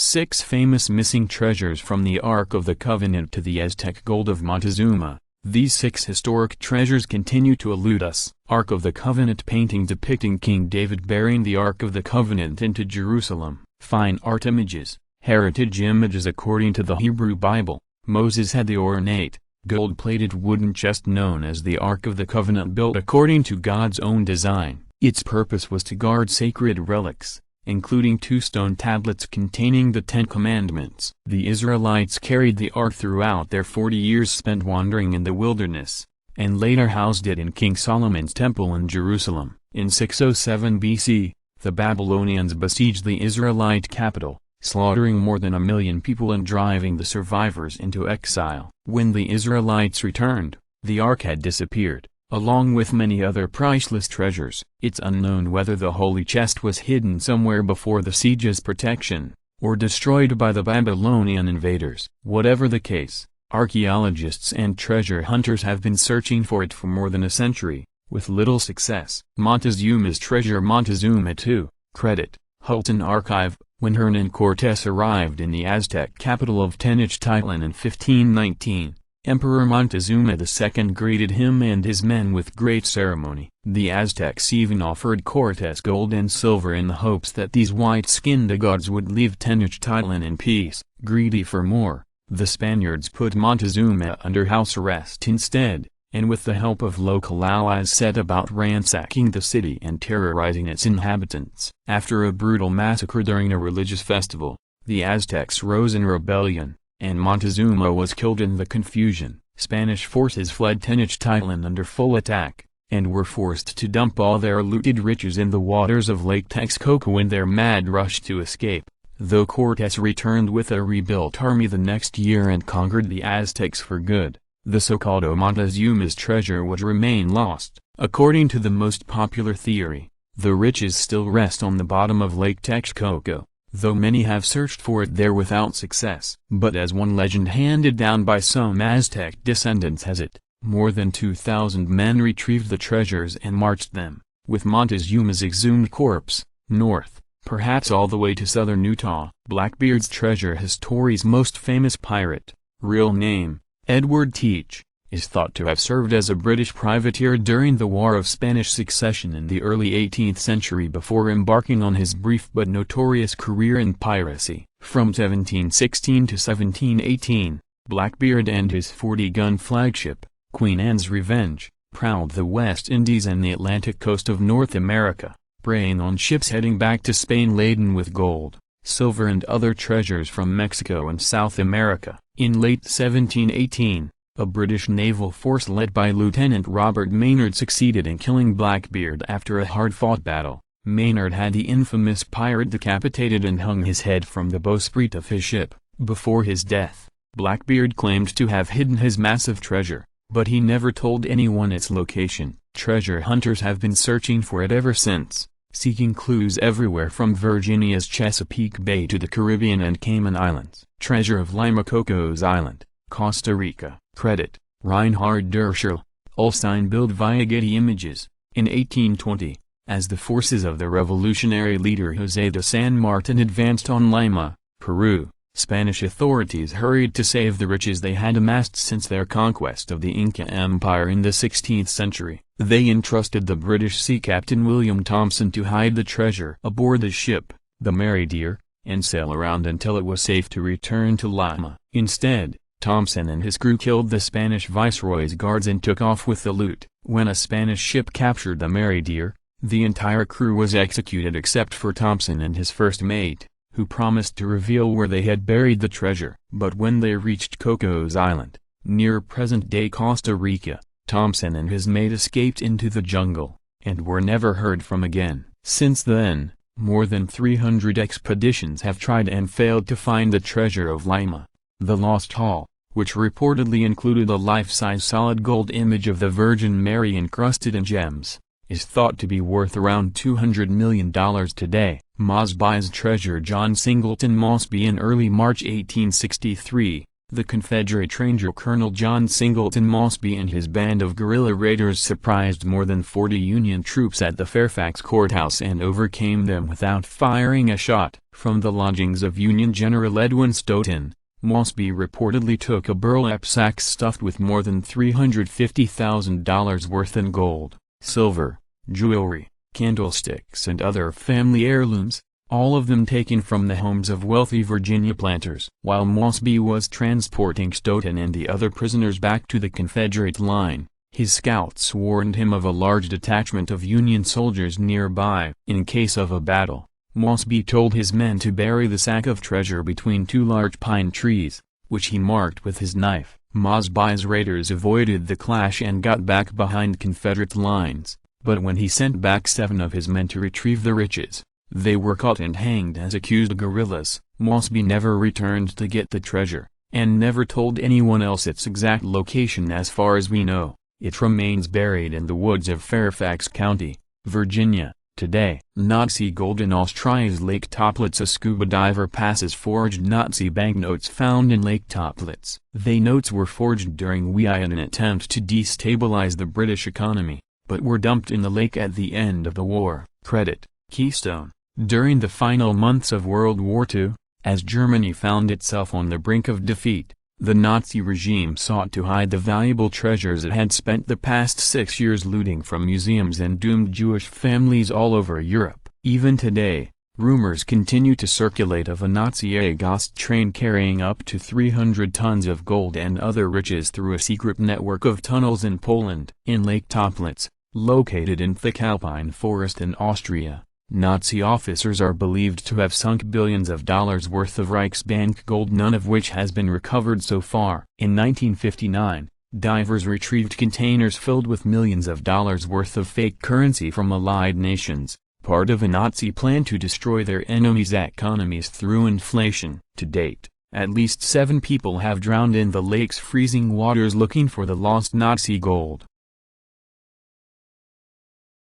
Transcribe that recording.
6 famous missing treasures from the Ark of the Covenant to the Aztec gold of Montezuma. These 6 historic treasures continue to elude us. Ark of the Covenant painting depicting King David bearing the Ark of the Covenant into Jerusalem. Fine art images, heritage images according to the Hebrew Bible. Moses had the ornate, gold-plated wooden chest known as the Ark of the Covenant built according to God's own design. Its purpose was to guard sacred relics, including 2 stone tablets containing the 10 Commandments. The Israelites carried the ark throughout their 40 years spent wandering in the wilderness, and later housed it in King Solomon's temple in Jerusalem. In 607 BC, the Babylonians besieged the Israelite capital, slaughtering more than 1 million people and driving the survivors into exile. When the Israelites returned, the ark had disappeared, along with many other priceless treasures. It's unknown whether the holy chest was hidden somewhere before the siege's protection, or destroyed by the Babylonian invaders. Whatever the case, archaeologists and treasure hunters have been searching for it for more than a century, with little success. Montezuma's treasure. Montezuma II, credit, Hulton Archive. When Hernan Cortés arrived in the Aztec capital of Tenochtitlan in 1519, Emperor Montezuma II greeted him and his men with great ceremony. The Aztecs even offered Cortés gold and silver in the hopes that these white-skinned gods would leave Tenochtitlan in peace. Greedy for more, the Spaniards put Montezuma under house arrest instead, and with the help of local allies set about ransacking the city and terrorizing its inhabitants. After a brutal massacre during a religious festival, the Aztecs rose in rebellion, and Montezuma was killed in the confusion. Spanish forces fled Tenochtitlan under full attack, and were forced to dump all their looted riches in the waters of Lake Texcoco in their mad rush to escape. Though Cortés returned with a rebuilt army the next year and conquered the Aztecs for good, the so-called Montezuma's treasure would remain lost. According to the most popular theory, the riches still rest on the bottom of Lake Texcoco, though many have searched for it there without success. But as one legend handed down by some Aztec descendants has it, more than 2,000 men retrieved the treasures and marched them, with Montezuma's exhumed corpse, north, perhaps all the way to southern Utah. Blackbeard's treasure. His story's most famous pirate, real name, Edward Teach, is thought to have served as a British privateer during the War of Spanish Succession in the early 18th century before embarking on his brief but notorious career in piracy. From 1716 to 1718, Blackbeard and his 40-gun flagship, Queen Anne's Revenge, prowled the West Indies and the Atlantic coast of North America, preying on ships heading back to Spain laden with gold, silver and other treasures from Mexico and South America. In late 1718, a British naval force led by Lieutenant Robert Maynard succeeded in killing Blackbeard after a hard-fought battle. Maynard had the infamous pirate decapitated and hung his head from the bowsprit of his ship. Before his death, Blackbeard claimed to have hidden his massive treasure, but he never told anyone its location. Treasure hunters have been searching for it ever since, seeking clues everywhere from Virginia's Chesapeake Bay to the Caribbean and Cayman Islands. Treasure of Lima. Cocos Island, Costa Rica. Credit, Reinhard Derschel, Ulstein built via Getty Images. In 1820, as the forces of the revolutionary leader José de San Martin advanced on Lima, Peru, Spanish authorities hurried to save the riches they had amassed since their conquest of the Inca Empire in the 16th century. They entrusted the British sea captain William Thompson to hide the treasure aboard the ship, the Mary Dear, and sail around until it was safe to return to Lima. Instead, Thompson and his crew killed the Spanish viceroy's guards and took off with the loot. When a Spanish ship captured the Mary Dear, the entire crew was executed except for Thompson and his first mate, who promised to reveal where they had buried the treasure. But when they reached Cocos Island, near present-day Costa Rica, Thompson and his mate escaped into the jungle, and were never heard from again. Since then, more than 300 expeditions have tried and failed to find the treasure of Lima. The Lost Haul, which reportedly included a life-size solid gold image of the Virgin Mary encrusted in gems, is thought to be worth around $200 million today. Mosby's treasure. John Singleton Mosby. In early March 1863, The Confederate Ranger Colonel John Singleton Mosby and his band of guerrilla raiders surprised more than 40 Union troops at the Fairfax courthouse and overcame them without firing a shot. From the lodgings of Union General Edwin Stoughton, Mosby reportedly took a burlap sack stuffed with more than $350,000 worth in gold, silver, jewelry, candlesticks and other family heirlooms, all of them taken from the homes of wealthy Virginia planters. While Mosby was transporting Stoughton and the other prisoners back to the Confederate line, his scouts warned him of a large detachment of Union soldiers nearby. In case of a battle, Mosby told his men to bury the sack of treasure between two large pine trees, which he marked with his knife. Mosby's raiders avoided the clash and got back behind Confederate lines, but when he sent back 7 of his men to retrieve the riches, they were caught and hanged as accused guerrillas. Mosby never returned to get the treasure, and never told anyone else its exact location. As far as we know, it remains buried in the woods of Fairfax County, Virginia, today. Nazi gold in Austria's Lake Toplitz. A scuba diver passes forged Nazi banknotes found in Lake Toplitz. The notes were forged during an attempt to destabilize the British economy, but were dumped in the lake at the end of the war. Credit, Keystone. During the final months of World War II, as Germany found itself on the brink of defeat, the Nazi regime sought to hide the valuable treasures it had spent the past 6 years looting from museums and doomed Jewish families all over Europe. Even today, rumors continue to circulate of a Nazi ghost train carrying up to 300 tons of gold and other riches through a secret network of tunnels in Poland. In Lake Toplitz, located in thick alpine forest in Austria, Nazi officers are believed to have sunk billions of dollars worth of Reichsbank gold, none of which has been recovered so far. In 1959, divers retrieved containers filled with millions of dollars worth of fake currency from allied nations, part of a Nazi plan to destroy their enemies' economies through inflation. To date, at least 7 people have drowned in the lake's freezing waters looking for the lost Nazi gold.